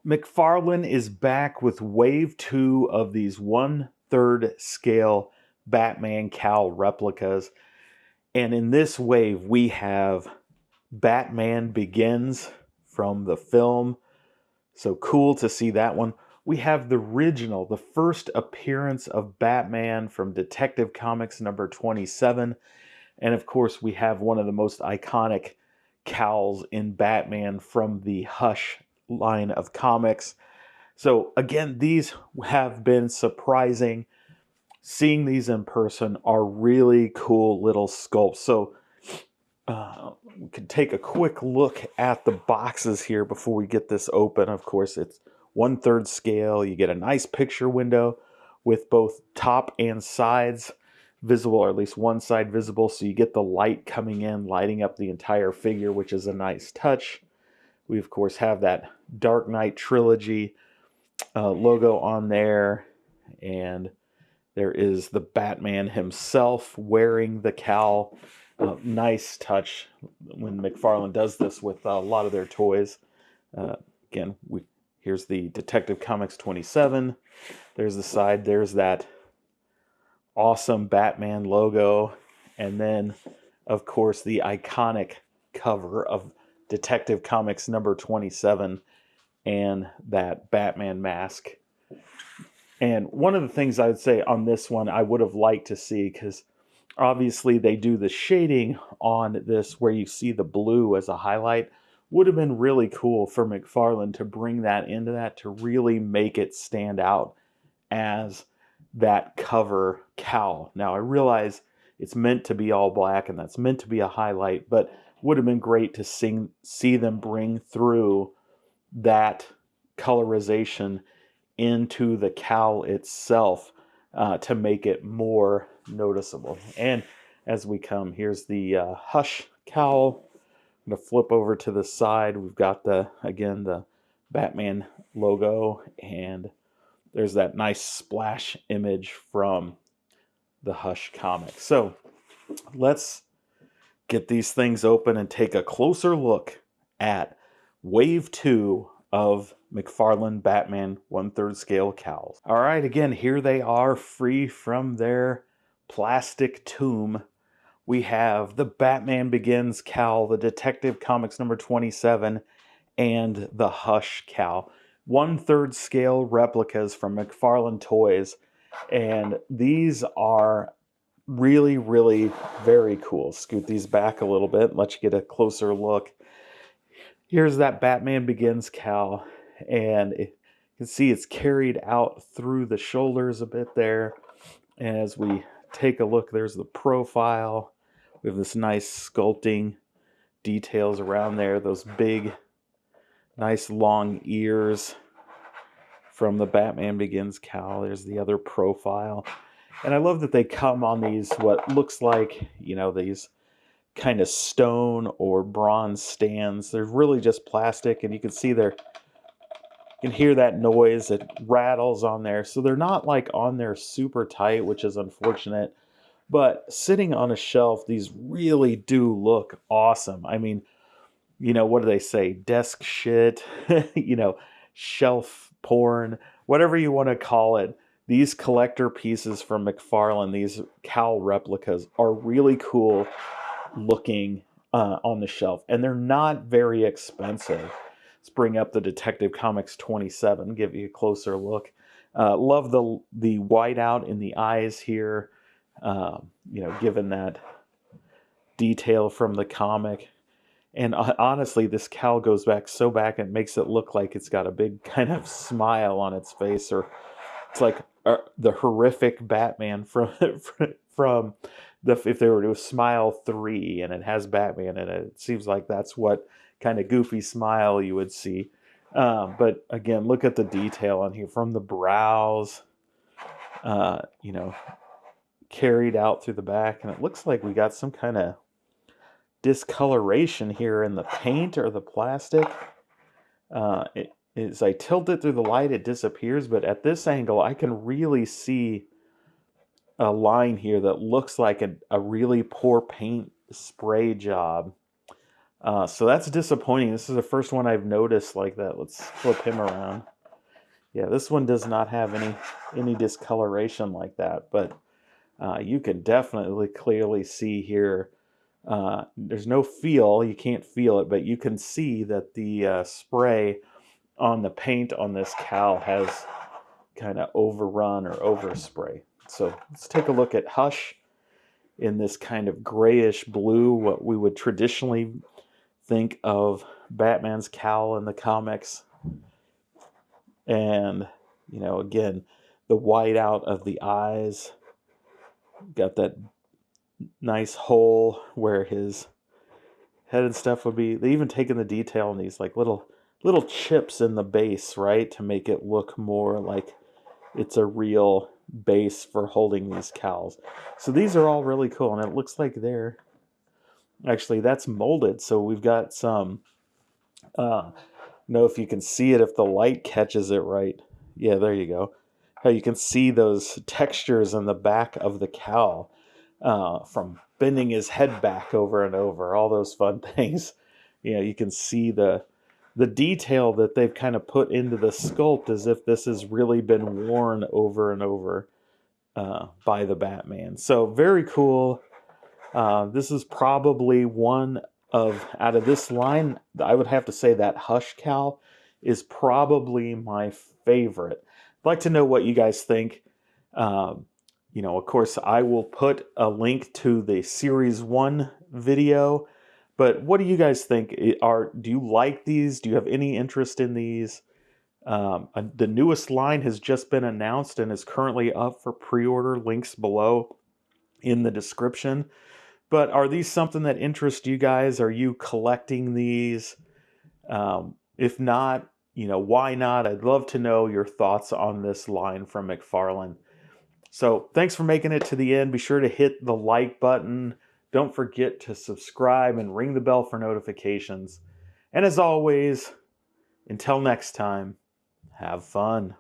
McFarlane is back with wave 2 of these 1/3 scale Batman cowl replicas. And in this wave, we have Batman Begins from the film. So cool to see that one. We have the original, the first appearance of Batman from Detective Comics number 27. And of course, we have one of the most iconic cowls in Batman from the Hush line of comics. So again, these have been surprising. Seeing these in person are really cool little sculpts. So we can take a quick look at the boxes here before we get this open. Of course, it's 1/3 scale. You get a nice picture window with both top and sides visible, or at least one side visible, so you get the light coming in, lighting up the entire figure, which is a nice touch. We, of course, have that Dark Knight trilogy logo on there, and there is the Batman himself wearing the cowl. Nice touch when McFarlane does this with a lot of their toys. Again, here's the Detective Comics 27. There's the side. There's that awesome Batman logo. And then, of course, the iconic cover of Detective Comics number 27 and that Batman mask. And one of the things I would say on this one I would have liked to see, because obviously they do the shading on this where you see the blue as a highlight, would have been really cool for McFarlane to bring that into that, to really make it stand out as that cover cowl. Now I realize it's meant to be all black and that's meant to be a highlight, but would have been great to see them bring through that colorization into the cowl itself to make it more noticeable. And as we come, here's the Hush cowl. I'm going to flip over to the side. We've got the Batman logo, and there's that nice splash image from the Hush comic. So let's get these things open and take a closer look at Wave 2 of McFarlane Batman 1/3 scale cowls. All right, again, here they are, free from their plastic tomb. We have the Batman Begins cowl, the Detective Comics number 27, and the Hush cowl. 1/3 scale replicas from McFarlane Toys. And these are really, really very cool. Scoot these back a little bit, let you get a closer look. Here's that Batman Begins cowl, and you can see it's carried out through the shoulders a bit there. And as we take a look, there's the profile. We have this nice sculpting details around there, those big, nice long ears from the Batman Begins cowl. There's the other profile. And I love that they come on these, what looks like, these kind of stone or bronze stands. They're really just plastic, and you can see you can hear that noise. It rattles on there. So they're not like on there super tight, which is unfortunate. But sitting on a shelf, these really do look awesome. I mean, what do they say? Desk shit, shelf porn, whatever you want to call it. These collector pieces from McFarlane, these cowl replicas, are really cool looking on the shelf. And they're not very expensive. Let's bring up the Detective Comics 27, give you a closer look. Love the whiteout in the eyes here, given that detail from the comic. And honestly, this cowl goes back so back, it makes it look like it's got a big kind of smile on its face, or it's like the horrific Batman from if they were to Smile 3 and it has Batman in it. It seems like that's what kind of goofy smile you would see. But again, look at the detail on here from the brows, carried out through the back. And it looks like we got some kind of discoloration here in the paint or the plastic. As I tilt it through the light, it disappears, but at this angle, I can really see a line here that looks like a really poor paint spray job. So that's disappointing. This is the first one I've noticed like that. Let's flip him around. Yeah, this one does not have any discoloration like that, but you can definitely clearly see here. There's no feel, you can't feel it, but you can see that the spray on the paint on this cowl has kind of overrun or overspray. So let's take a look at Hush in this kind of grayish blue, what we would traditionally think of Batman's cowl in the comics. And, you know, again, the whiteout of the eyes, got that nice hole where his head and stuff would be. They even taken the detail in these like little chips in the base, right, to make it look more like it's a real base for holding these cowls. So these are all really cool, and it looks like they're actually, that's molded. So we've got some know if you can see it if the light catches it right. Yeah, there you go. How you can see those textures in the back of the cowl from bending his head back over and over, all those fun things. You know, you can see the detail that they've kind of put into the sculpt as if this has really been worn over and over by the Batman. So very cool. This is probably one of, out of this line, I would have to say that Hush cowl is probably my favorite. I'd like to know what you guys think. You know, of course, I will put a link to the Series 1 video, but what do you guys think? Do you like these? Do you have any interest in these? The newest line has just been announced and is currently up for pre-order. Links below in the description. But are these something that interests you guys? Are you collecting these? If not, you know, why not? I'd love to know your thoughts on this line from McFarlane. So thanks for making it to the end. Be sure to hit the like button. Don't forget to subscribe and ring the bell for notifications. And as always, until next time, have fun.